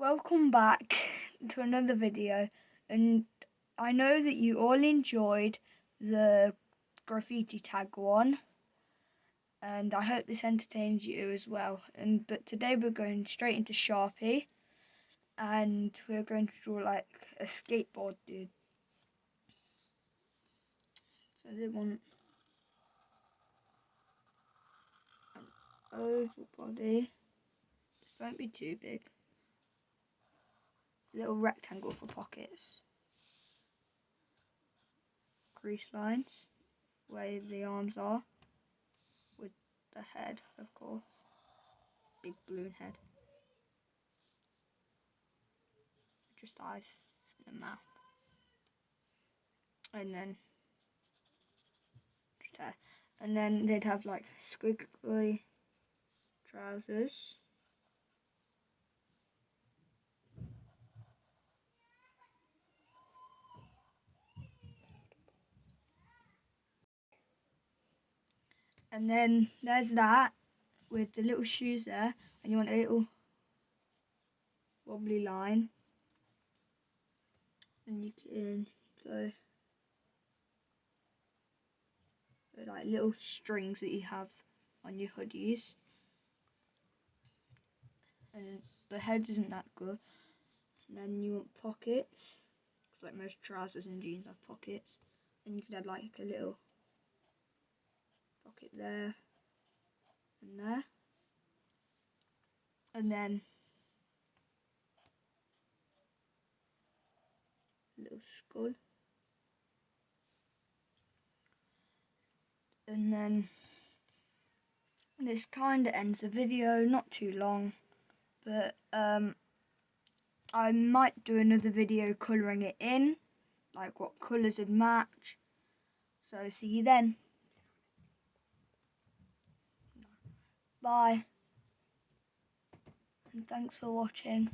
Welcome back to another video, and I know that you all enjoyed the graffiti tag one, and I hope this entertains you as well. But today we're going straight into Sharpie, and we're going to draw like a skateboard dude. So I did want an oval body. This won't be too big. Little rectangle for pockets. Crease lines where the arms are, with the head, of course. Big balloon head. Just eyes and a mouth. And then just hair. And then they'd have like squiggly trousers. And then there's that with the little shoes there, and you want a little wobbly line. And you can go with like little strings that you have on your hoodies. And the head isn't that good. And then you want pockets, because like most trousers and jeans have pockets. And you could add like a little pocket there and there. And then a little skull. And then this kind of ends the video, not too long, but I might do another video colouring it in, like what colours would match. So see you then. Bye. And thanks for watching.